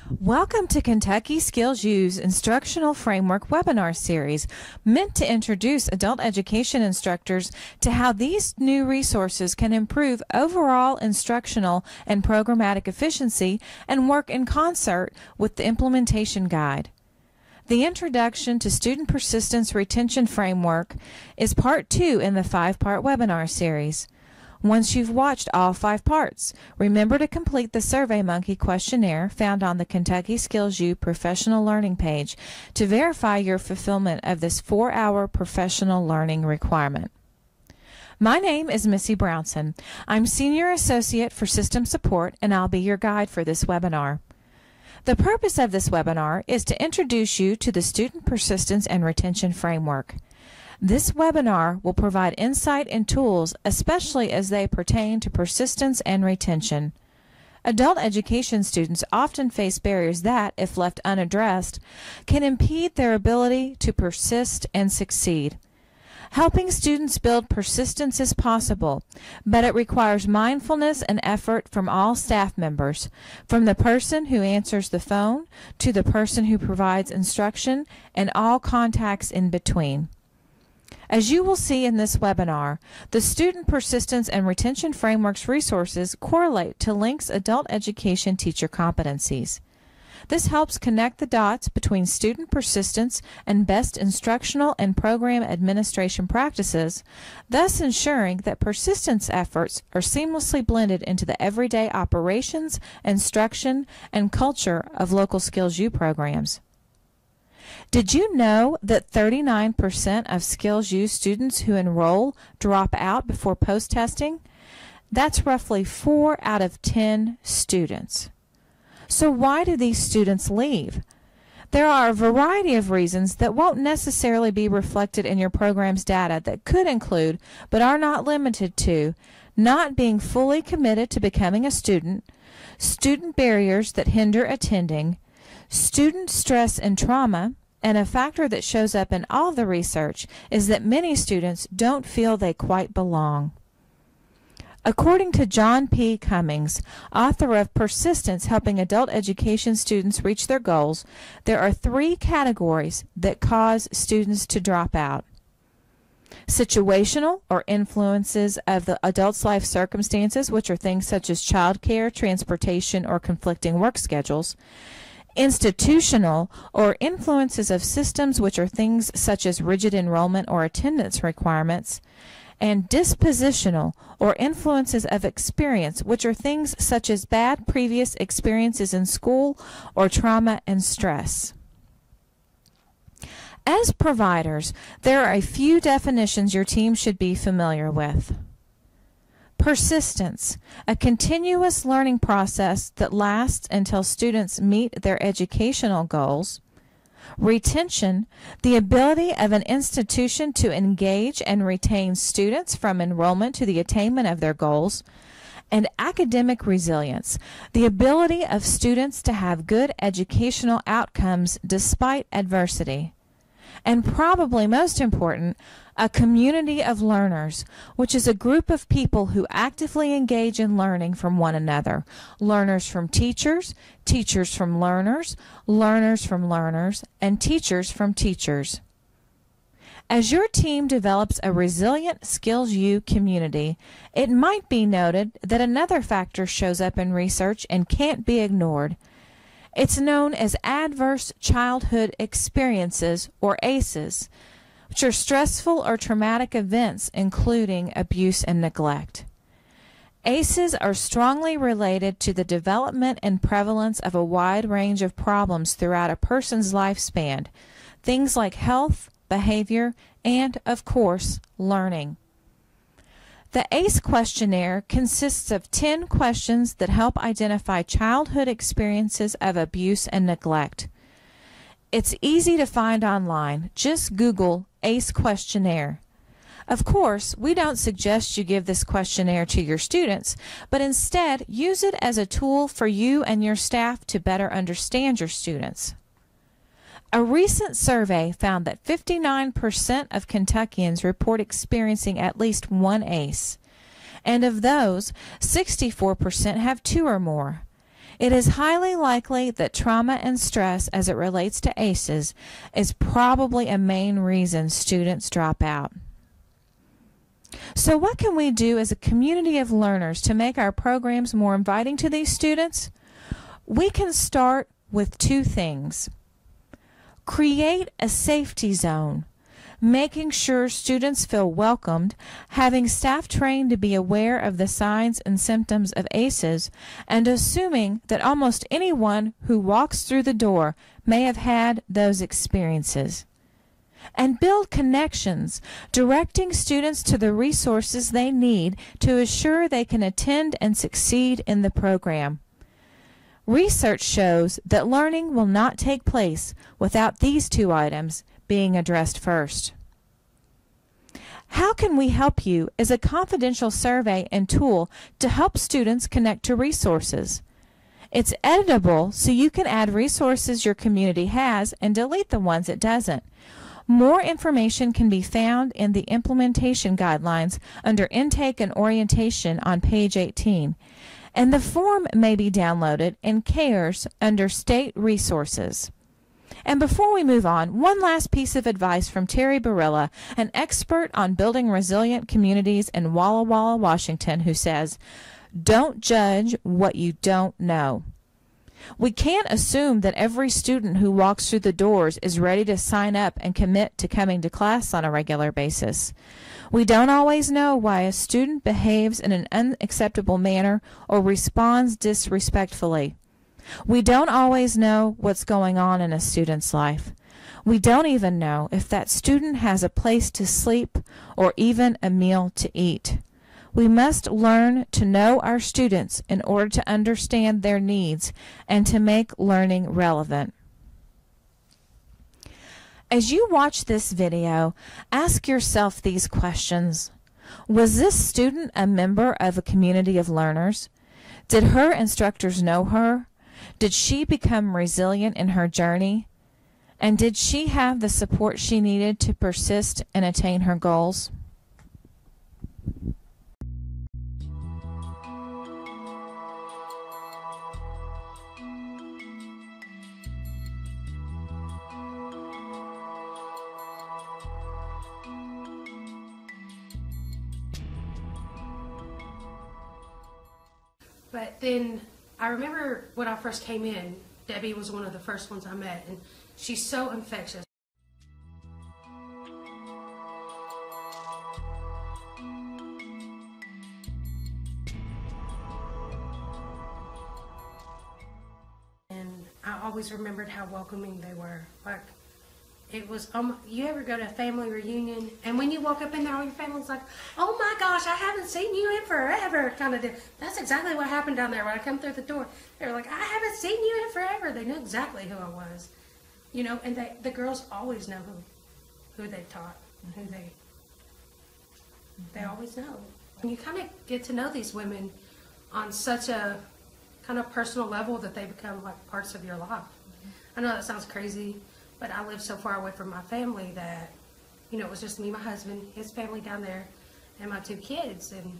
Welcome to Kentucky Skills U's Instructional Framework webinar series, meant to introduce adult education instructors to how these new resources can improve overall instructional and programmatic efficiency and work in concert with the implementation guide. The Introduction to Student Persistence Retention Framework is part 2 in the 5-part webinar series. Once you've watched all 5 parts, remember to complete the Survey Monkey Questionnaire found on the Kentucky Skills U Professional Learning page to verify your fulfillment of this 4-hour professional learning requirement. My name is Missy Brownson. I'm Senior Associate for System Support, and I'll be your guide for this webinar. The purpose of this webinar is to introduce you to the Student Persistence and Retention Framework. This webinar will provide insight and tools, especially as they pertain to persistence and retention. Adult education students often face barriers that, if left unaddressed, can impede their ability to persist and succeed. Helping students build persistence is possible, but it requires mindfulness and effort from all staff members, from the person who answers the phone to the person who provides instruction and all contacts in between. As you will see in this webinar, the Student Persistence and Retention Framework's resources correlate to LINC's adult education teacher competencies. This helps connect the dots between student persistence and best instructional and program administration practices, thus ensuring that persistence efforts are seamlessly blended into the everyday operations, instruction, and culture of local Skills U programs. Did you know that 39% of Skills U students who enroll drop out before post-testing? That's roughly 4 out of 10 students. So why do these students leave? There are a variety of reasons that won't necessarily be reflected in your program's data that could include, but are not limited to, not being fully committed to becoming a student, student barriers that hinder attending, student stress and trauma, and a factor that shows up in all the research is that many students don't feel they quite belong. According to John P. Cummings, author of Persistence: Helping Adult Education Students Reach Their Goals, there are 3 categories that cause students to drop out. Situational, or influences of the adult's life circumstances, which are things such as childcare, transportation, or conflicting work schedules. Institutional, or influences of systems, which are things such as rigid enrollment or attendance requirements. And dispositional, or influences of experience, which are things such as bad previous experiences in school or trauma and stress. As providers, there are a few definitions your team should be familiar with. Persistence, a continuous learning process that lasts until students meet their educational goals. Retention, the ability of an institution to engage and retain students from enrollment to the attainment of their goals. And academic resilience, the ability of students to have good educational outcomes despite adversity. And probably most important, a community of learners, which is a group of people who actively engage in learning from one another. Learners from teachers, teachers from learners, learners from learners, and teachers from teachers. As your team develops a resilient Skills U community, it might be noted that another factor shows up in research and can't be ignored. It's known as Adverse Childhood Experiences, or ACEs, which are stressful or traumatic events including abuse and neglect. ACEs are strongly related to the development and prevalence of a wide range of problems throughout a person's lifespan, things like health, behavior, and, of course, learning. The ACE questionnaire consists of 10 questions that help identify childhood experiences of abuse and neglect. It's easy to find online. Just Google ACE questionnaire. Of course, we don't suggest you give this questionnaire to your students, but instead use it as a tool for you and your staff to better understand your students. A recent survey found that 59% of Kentuckians report experiencing at least one ACE, and of those, 64% have 2 or more. It is highly likely that trauma and stress as it relates to ACEs is probably a main reason students drop out. So what can we do as a community of learners to make our programs more inviting to these students? We can start with two things. Create a safety zone, making sure students feel welcomed, having staff trained to be aware of the signs and symptoms of ACEs, and assuming that almost anyone who walks through the door may have had those experiences. And build connections, directing students to the resources they need to assure they can attend and succeed in the program. Research shows that learning will not take place without these two items being addressed first. How can we help you as a confidential survey and tool to help students connect to resources? It's editable, so you can add resources your community has and delete the ones it doesn't. More information can be found in the implementation guidelines under Intake and Orientation on page 18, and the form may be downloaded in CARES under State Resources. And before we move on, one last piece of advice from Terry Barilla, an expert on building resilient communities in Walla Walla, Washington, who says, "Don't judge what you don't know." We can't assume that every student who walks through the doors is ready to sign up and commit to coming to class on a regular basis. We don't always know why a student behaves in an unacceptable manner or responds disrespectfully. We don't always know what's going on in a student's life. We don't even know if that student has a place to sleep or even a meal to eat. We must learn to know our students in order to understand their needs and to make learning relevant. As you watch this video, ask yourself these questions. Was this student a member of a community of learners? Did her instructors know her? Did she become resilient in her journey? And did she have the support she needed to persist and attain her goals? But then I remember when I first came in, Debbie was one of the first ones I met, and she's so infectious. And I always remembered how welcoming they were. Like, it was, you ever go to a family reunion, and when you walk up in there, all your family's like, "Oh my gosh, I haven't seen you in forever," kind of deal. That's exactly what happened down there when I come through the door. They were like, "I haven't seen you in forever." They knew exactly who I was, you know, and the girls always know who they've taught, and who they always know. And you kind of get to know these women on such a kind of personal level that they become like parts of your life. I know that sounds crazy, but I live so far away from my family that, you know, it was just me, my husband, his family down there, and my two kids. And,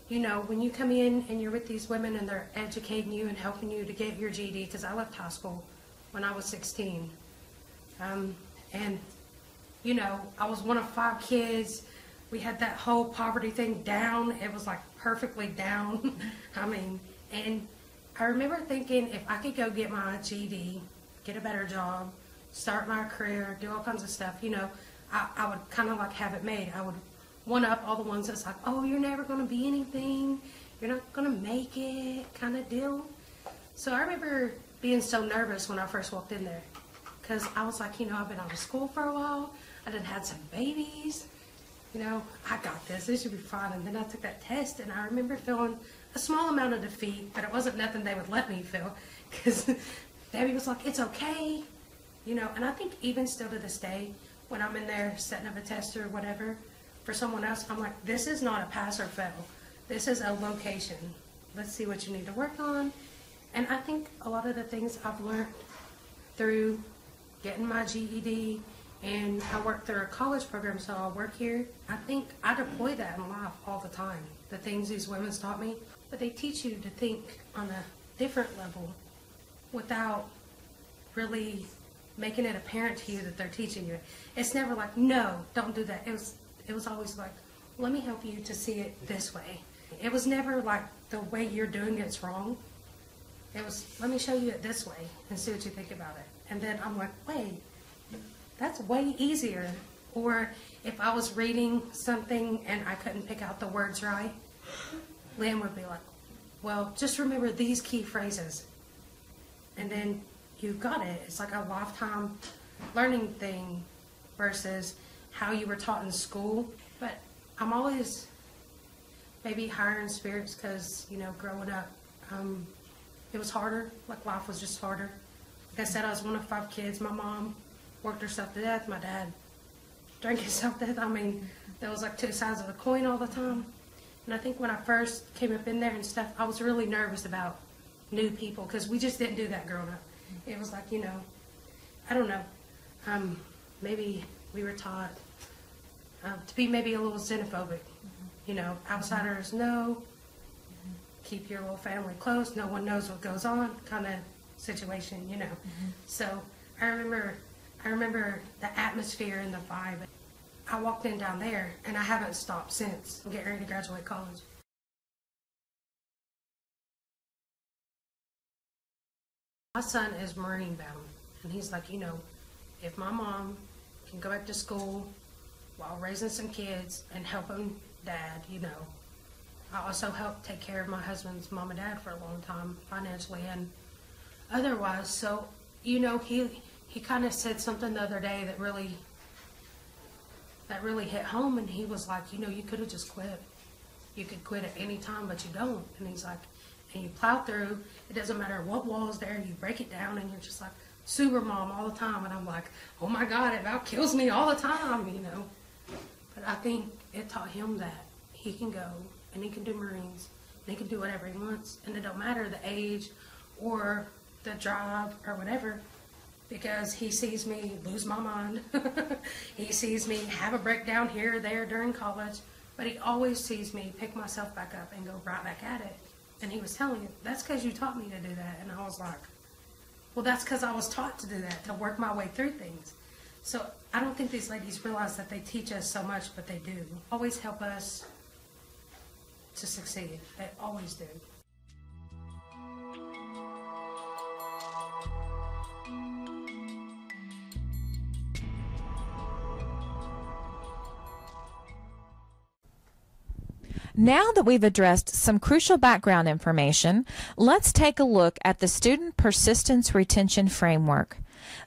you know, when you come in and you're with these women and they're educating you and helping you to get your GED, because I left high school when I was 16. And, you know, I was one of 5 kids. We had that whole poverty thing down. It was like perfectly down. I mean, and I remember thinking if I could go get my GED, get a better job, start my career, do all kinds of stuff, you know, I would kind of like have it made. I would one up all the ones that's like, "Oh, you're never going to be anything, you're not going to make it," kind of deal. So I remember being so nervous when I first walked in there, because I was like, you know, I've been out of school for a while, I done had some babies, you know, I got this should be fine. And then I took that test, and I remember feeling a small amount of defeat, but it wasn't nothing they would let me feel, because Debbie was like, "It's okay." You know, and I think even still to this day, when I'm in there setting up a test or whatever for someone else, I'm like, this is not a pass or fail. This is a location. Let's see what you need to work on. And I think a lot of the things I've learned through getting my GED, and I work through a college program, so I work here, I think I deploy that in life all the time. The things these women taught me, but they teach you to think on a different level without really making it apparent to you that they're teaching you. It's never like, no, don't do that. It was always like, let me help you to see it this way. It was never like the way you're doing it's wrong. It was, let me show you it this way and see what you think about it. And then I'm like, wait, that's way easier. Or if I was reading something and I couldn't pick out the words right, Lynn would be like, well, just remember these key phrases. And then you got it. It's like a lifetime learning thing versus how you were taught in school. But I'm always maybe higher in spirits because, you know, growing up, it was harder. Like, life was just harder. Like I said, I was one of 5 kids. My mom worked herself to death. My dad drank himself to death. I mean, there was like 2 sides of the coin all the time. And I think when I first came up in there and stuff, I was really nervous about new people because we just didn't do that growing up. It was like, you know, I don't know, maybe we were taught to be maybe a little xenophobic. You know, outsiders know, keep your little family close, no one knows what goes on kind of situation, you know. So I remember the atmosphere and the vibe. I walked in down there and I haven't stopped since. I'm getting ready to graduate college. My son is Marine bound, and he's like, you know, if my mom can go back to school while raising some kids and helping dad, you know, I also helped take care of my husband's mom and dad for a long time, financially and otherwise. So, you know, he kind of said something the other day that really hit home, and he was like, you know, you could have just quit. You could quit at any time, but you don't. And he's like, and you plow through. It doesn't matter what wall's there. You break it down, and you're just like super mom all the time. And I'm like, oh my God, it about kills me all the time, you know. But I think it taught him that he can go and he can do Marines and he can do whatever he wants, and it don't matter the age or the drive or whatever, because he sees me lose my mind. He sees me have a breakdown here or there during college, but he always sees me pick myself back up and go right back at it. And he was telling me, that's because you taught me to do that. And I was like, well, that's because I was taught to do that, to work my way through things. So I don't think these ladies realize that they teach us so much, but they do. Always help us to succeed. They always do. Now that we've addressed some crucial background information, let's take a look at the Student Persistence Retention Framework.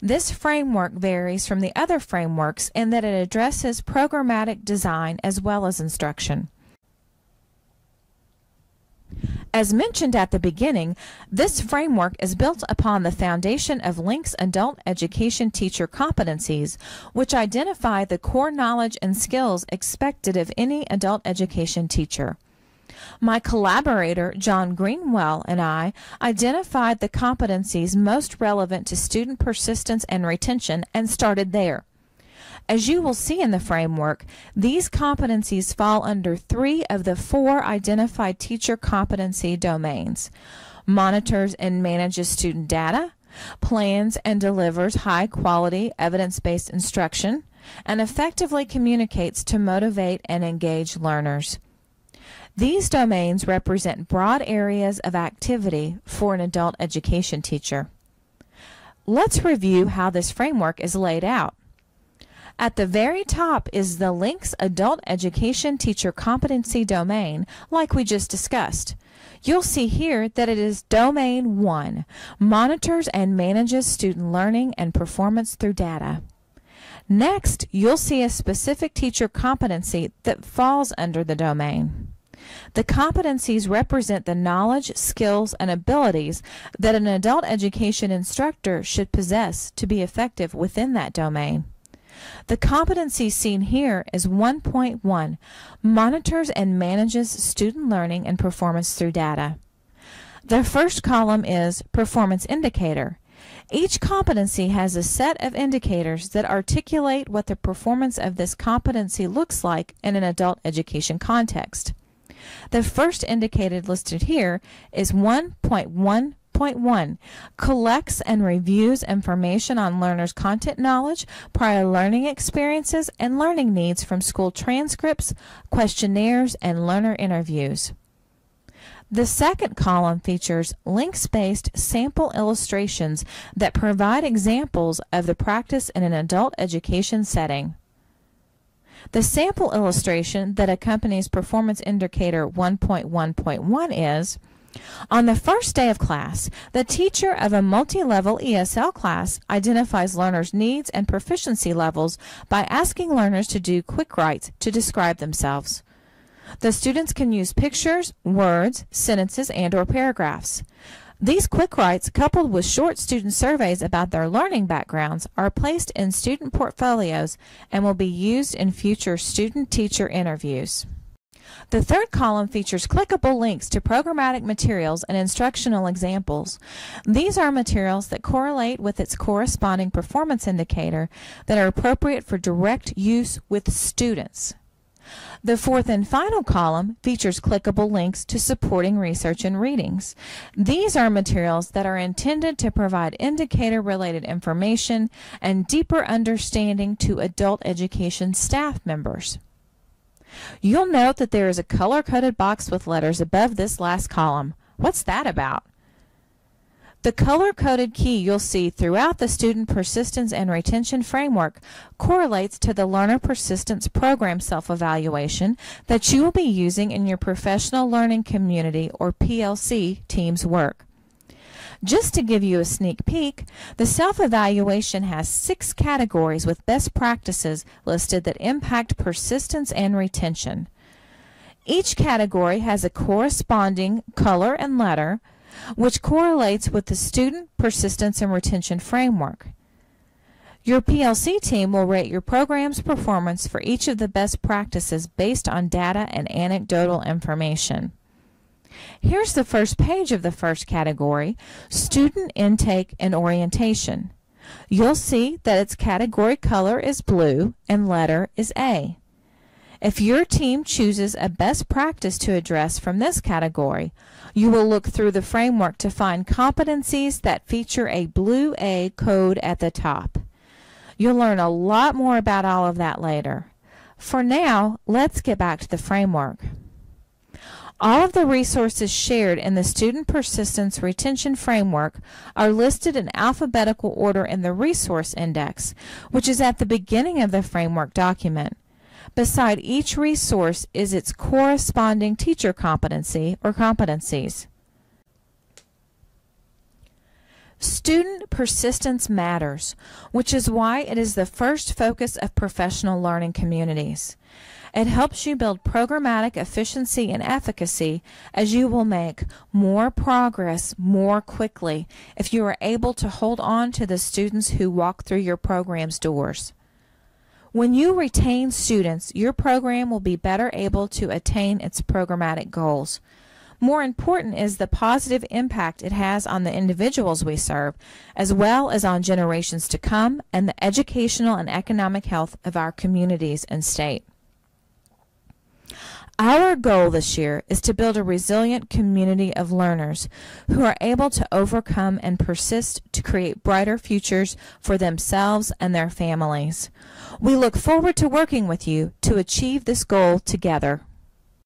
This framework varies from the other frameworks in that it addresses programmatic design as well as instruction. As mentioned at the beginning, this framework is built upon the foundation of Link's adult education teacher competencies, which identify the core knowledge and skills expected of any adult education teacher. My collaborator, John Greenwell, and I identified the competencies most relevant to student persistence and retention and started there. As you will see in the framework, these competencies fall under 3 of the 4 identified teacher competency domains: monitors and manages student data, plans and delivers high-quality, evidence-based instruction, and effectively communicates to motivate and engage learners. These domains represent broad areas of activity for an adult education teacher. Let's review how this framework is laid out. At the very top is the Link's Adult Education Teacher Competency domain, like we just discussed. You'll see here that it is Domain 1, monitors and manages student learning and performance through data. Next, you'll see a specific teacher competency that falls under the domain. The competencies represent the knowledge, skills, and abilities that an adult education instructor should possess to be effective within that domain. The competency seen here is 1.1, monitors and manages student learning and performance through data. The first column is performance indicator. Each competency has a set of indicators that articulate what the performance of this competency looks like in an adult education context. The first indicator listed here is 1.1 Point 1. Collects and reviews information on learners' content knowledge, prior learning experiences, and learning needs from school transcripts, questionnaires, and learner interviews. The second column features links-based sample illustrations that provide examples of the practice in an adult education setting. The sample illustration that accompanies Performance Indicator 1.1.1 is: on the first day of class, the teacher of a multi-level ESL class identifies learners' needs and proficiency levels by asking learners to do quick writes to describe themselves. The students can use pictures, words, sentences, and/or paragraphs. These quick writes, coupled with short student surveys about their learning backgrounds, are placed in student portfolios and will be used in future student-teacher interviews. The third column features clickable links to programmatic materials and instructional examples. These are materials that correlate with its corresponding performance indicator that are appropriate for direct use with students. The fourth and final column features clickable links to supporting research and readings. These are materials that are intended to provide indicator-related information and deeper understanding to adult education staff members. You'll note that there is a color-coded box with letters above this last column. What's that about? The color-coded key you'll see throughout the Student Persistence and Retention Framework correlates to the Learner Persistence Program Self-Evaluation that you will be using in your Professional Learning Community or PLC team's work. Just to give you a sneak peek, the self-evaluation has 6 categories with best practices listed that impact persistence and retention. Each category has a corresponding color and letter, which correlates with the Student Persistence and Retention Framework. Your PLC team will rate your program's performance for each of the best practices based on data and anecdotal information. Here's the first page of the first category, Student Intake and Orientation. You'll see that its category color is blue and letter is A. If your team chooses a best practice to address from this category, you will look through the framework to find competencies that feature a blue A code at the top. You'll learn a lot more about all of that later. For now, let's get back to the framework. All of the resources shared in the Student Persistence Retention Framework are listed in alphabetical order in the Resource Index, which is at the beginning of the framework document. Beside each resource is its corresponding teacher competency or competencies. Student persistence matters, which is why it is the first focus of professional learning communities. It helps you build programmatic efficiency and efficacy, as you will make more progress more quickly if you are able to hold on to the students who walk through your program's doors. When you retain students, your program will be better able to attain its programmatic goals. More important is the positive impact it has on the individuals we serve, as well as on generations to come and the educational and economic health of our communities and state. Our goal this year is to build a resilient community of learners who are able to overcome and persist to create brighter futures for themselves and their families. We look forward to working with you to achieve this goal together.